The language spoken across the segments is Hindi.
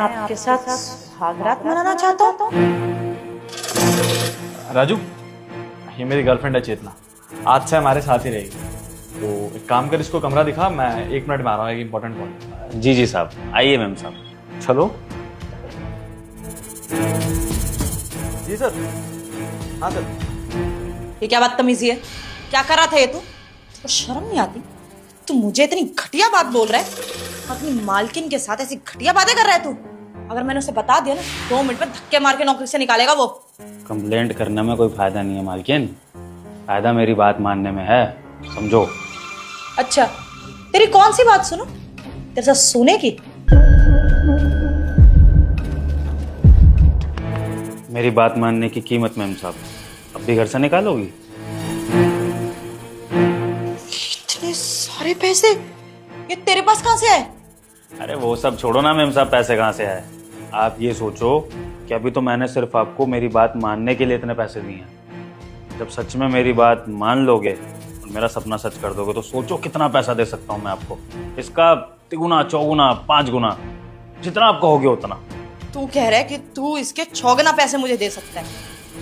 आपके साथ सुहागरात मनाना चाहता हूँ। राजू, ये मेरी गर्लफ्रेंड है चेतना, आज से हमारे साथ ही रहेगी। तो एक काम कर, इसको कमरा दिखा, मैं 1 मिनट में आ रहा हूँ, एक इंपॉर्टेंट कॉल। जी जी साहब, आइए मैम साहब। चलो। जी सर। हाँ सर। ये क्या बदतमीजी है? क्या कर रहा था ये तू? तो शर्म नहीं आती? तू मुझे इतनी घटिया बात बोल रहा है? अपनी मालकिन के साथ ऐसी घटिया बातें कर रहा है तू? अगर मैंने उसे बता दिया ना, 2 मिनट में धक्के मार के नौकरी से निकालेगा वो। कंप्लेंट करने में कोई फायदा नहीं है मालकिन, फायदा मेरी बात मानने में है, समझो। अच्छा, तेरी कौन सी बात सुनो? तेरे साथ सोने की? मेरी बात मानने की कीमत मैम साहब, अब भी घर से निकालोगी? इतने सारे पैसे ये तेरे पास कहाँ से आए? अरे वो सब छोड़ो ना मैम साहब, पैसे कहाँ से आए। आप ये सोचो कि अभी तो मैंने सिर्फ आपको मेरी बात मानने के लिए इतने पैसे दिए हैं। जब सच में मेरी बात मान लोगे और मेरा सपना सच कर दोगे तो सोचो कितना पैसा दे सकता हूँ मैं आपको। इसका 3 4 5 गुना, जितना आप कहोगे उतना। तू कह रहा है कि तू इसके 6 गुना पैसे मुझे दे सकता है,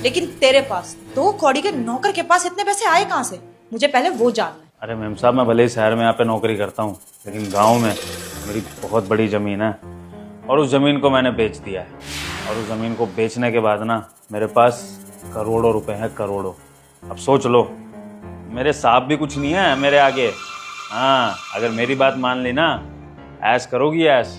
लेकिन तेरे पास 2 कौड़ी के नौकर के पास इतने पैसे आए कहाँ से? मुझे पहले वो जानना है। अरे मैम साहब, मैं भले ही शहर में यहाँ पे नौकरी करता हूँ, लेकिन गांव में मेरी बहुत बड़ी ज़मीन है और उस ज़मीन को मैंने बेच दिया है। और उस ज़मीन को बेचने के बाद ना मेरे पास करोड़ों रुपए हैं, करोड़ों। अब सोच लो, मेरे साहब भी कुछ नहीं है मेरे आगे। हाँ, अगर मेरी बात मान ली ना, ऐश करोगी ऐश।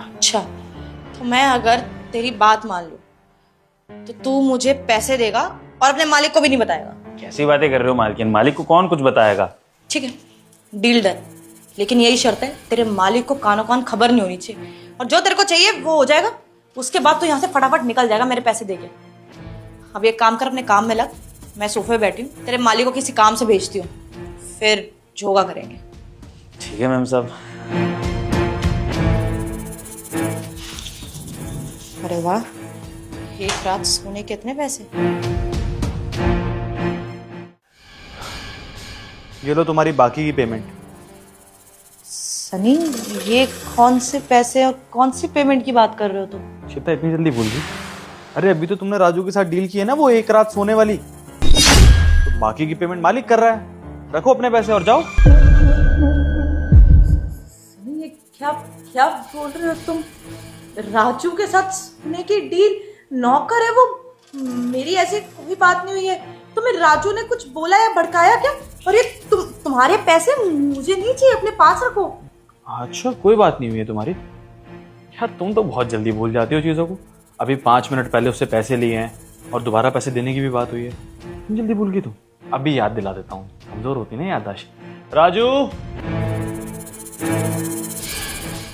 अच्छा, तो मैं अगर तेरी बात मान लूं तो तू मुझे पैसे देगा और अपने मालिक को भी नहीं बताएगा? कैसी बातें कर रहे हो मालकिन, मालिक को कौन कुछ बताएगा। ठीक है, डील डन। लेकिन यही शर्त है, तेरे मालिक को कानो कान खबर नहीं होनी चाहिए, और जो तेरे को चाहिए वो हो जाएगा। उसके बाद तो यहाँ से फटाफट निकल जाएगा मेरे पैसे देके। अब एक काम कर, अपने काम में लग, मैं सोफे पे बैठी हूँ, तेरे मालिक को किसी काम से भेजती हूँ, फिर जो होगा करेंगे। ठीक है मैम साहब। अरे वाह, एक रात सोने के इतने पैसे। ये लो तुम्हारी बाकी की पेमेंट। सनी, ये कौन से पैसे और कौन सी पेमेंट की बात कर रहे हो तुम? श्वेता, इतनी जल्दी भूल गई? अरे अभी तो तुमने राजू के साथ डील की है ना, वो 1 रात सोने वाली। तो बाकी की पेमेंट मालिक कर रहा है, रखो अपने पैसे और जाओ। सनी, ये क्या क्या बोल रहे हो तुम? राजू के साथ सोने की डील? नौकर है वो, मेरी ऐसी कोई बात नहीं हुई है। तुम्हें राजू ने कुछ बोला या भड़काया क्या? और ये तुम्हारे पैसे मुझे नहीं चाहिए, अपने पास रखो। अच्छा, कोई बात नहीं हुई है तुम्हारी? यार तुम तो बहुत जल्दी भूल जाती हो चीज़ों को। अभी 5 मिनट पहले उससे पैसे लिए हैं और दोबारा पैसे देने की भी बात हुई है, तुम जल्दी भूल गई तुम। अभी याद दिला देता हूँ, कमजोर होती ना याददाश्त। राजू,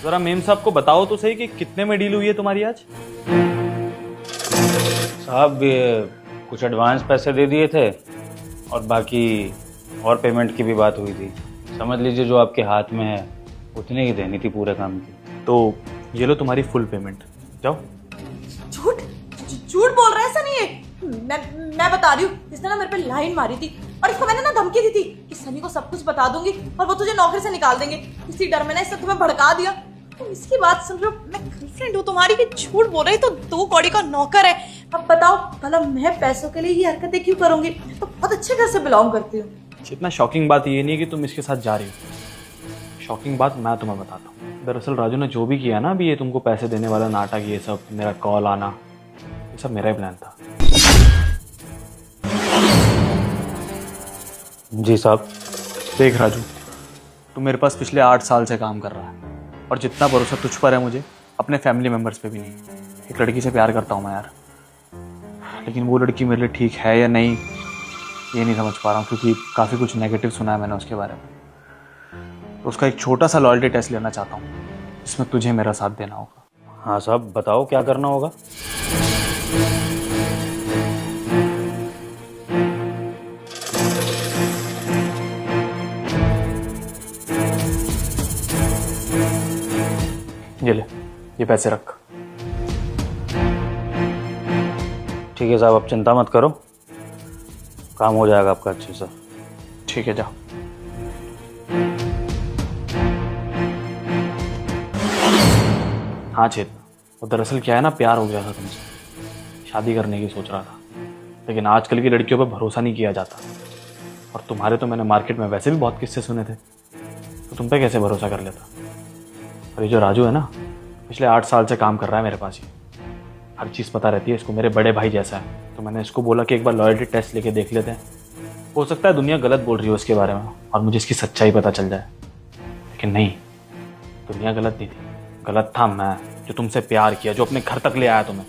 जरा मेम साहब को बताओ तो सही कि कितने में डील हुई है तुम्हारी आज। साहब, ये कुछ एडवांस पैसे दे दिए थे और बाकी और पेमेंट की भी बात हुई थी। समझ लीजिए जो आपके हाथ में है उतनी ही देनी थी पूरे काम की। तो ये लो तुम्हारी फुल पेमेंट, जाओ। झूठ झूठ बोल रहा है सनी ये। मैं बता रही हूँ, इसने ना मेरे पे लाइन मारी थी और इसको मैंने ना धमकी दी थी कि सनी को सब कुछ बता दूंगी और वो तुझे नौकरी से निकाल देंगे। इसी डर में ना इसने तुम्हें भड़का दिया। तुम इसकी बात सुन रहे हो? मैं गर्लफ्रेंड हूँ तुम्हारी की झूठ बोल रही तो 2 कौड़ी का नौकर है। अब बताओ भला मैं पैसों के लिए ये हरकतें क्यों करूंगी? तो बहुत अच्छे घर से बिलोंग करती हूँ। इतना शॉकिंग बात ये नहीं कि तुम इसके साथ जा रही हो। शॉकिंग बात मैं तुम्हें बताता हूँ। दरअसल राजू ने जो भी किया ना अभी, ये तुमको पैसे देने वाला नाटक, ये सब, मेरा कॉल आना, ये सब मेरा ही प्लान था। जी साहब। देख राजू, तू मेरे पास पिछले 8 साल से काम कर रहा है और जितना भरोसा तुझ पर है मुझे, अपने फैमिली मेम्बर्स पे भी नहीं। एक लड़की से प्यार करता हूँ मैं यार, लेकिन वो लड़की मेरे लिए ठीक है या नहीं ये नहीं समझ पा रहा हूँ, क्योंकि काफ़ी कुछ नेगेटिव सुना है मैंने उसके बारे में। तो उसका एक छोटा सा लॉयल्टी टेस्ट लेना चाहता हूँ, इसमें तुझे मेरा साथ देना होगा। हाँ साहब, बताओ क्या करना होगा। ये ले, ये पैसे रख। ठीक है साहब, आप चिंता मत करो, काम हो जाएगा आपका अच्छे से। ठीक है, जाओ। हाँ चेतना, वो दरअसल क्या है ना, प्यार हो गया था तुमसे, शादी करने की सोच रहा था, लेकिन आजकल की लड़कियों पर भरोसा नहीं किया जाता। और तुम्हारे तो मैंने मार्केट में वैसे भी बहुत किस्से सुने थे, तो तुम पे कैसे भरोसा कर लेता। और ये जो राजू है ना, पिछले 8 साल से काम कर रहा है मेरे पास ही, हर चीज़ पता रहती है इसको, मेरे बड़े भाई जैसा है। तो मैंने इसको बोला कि एक बार लॉयल्टी टेस्ट लेके देख लेते हैं, हो सकता है दुनिया गलत बोल रही हो इसके बारे में और मुझे इसकी सच्चाई पता चल जाए। लेकिन नहीं, दुनिया गलत नहीं थी, गलत था मैं, जो तुमसे प्यार किया, जो अपने घर तक ले आया तुम्हें।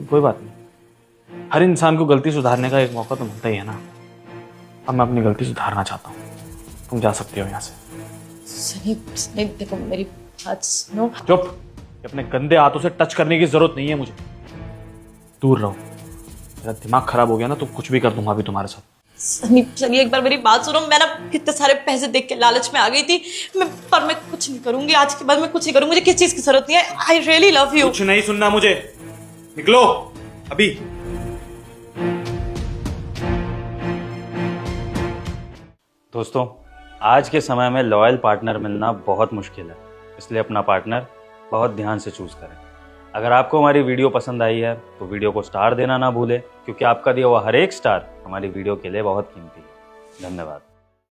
कोई बात नहीं, हर इंसान को गलती सुधारने का एक मौका तो मिलता ही है ना। अब मैं अपनी गलती सुधारना चाहता हूँ, तुम जा सकती हो यहाँ से। सनी देखो मेरी बात सुनो। चुप, अपने गंदे हाथों से टच करने की जरूरत नहीं है मुझे, दूर रहो। मेरा दिमाग खराब हो गया ना तो कुछ भी कर दूंगा अभी तुम्हारे साथ। सनी एक बार मेरी बात सुनो। मैं ना कितने सारे पैसे देख के लालच में आ गई थी, पर मैं कुछ नहीं करूंगी, आज के बाद मैं कुछ नहीं करूंगी। मुझे किस चीज की जरूरत नहीं है। I really love you. कुछ नहीं सुनना मुझे, निकलो अभी। दोस्तों, आज के समय में लॉयल पार्टनर मिलना बहुत मुश्किल है, इसलिए अपना पार्टनर बहुत ध्यान से चूज करें। अगर आपको हमारी वीडियो पसंद आई है तो वीडियो को स्टार देना ना भूलें, क्योंकि आपका दिया हुआ हर एक स्टार हमारी वीडियो के लिए बहुत कीमती है। धन्यवाद।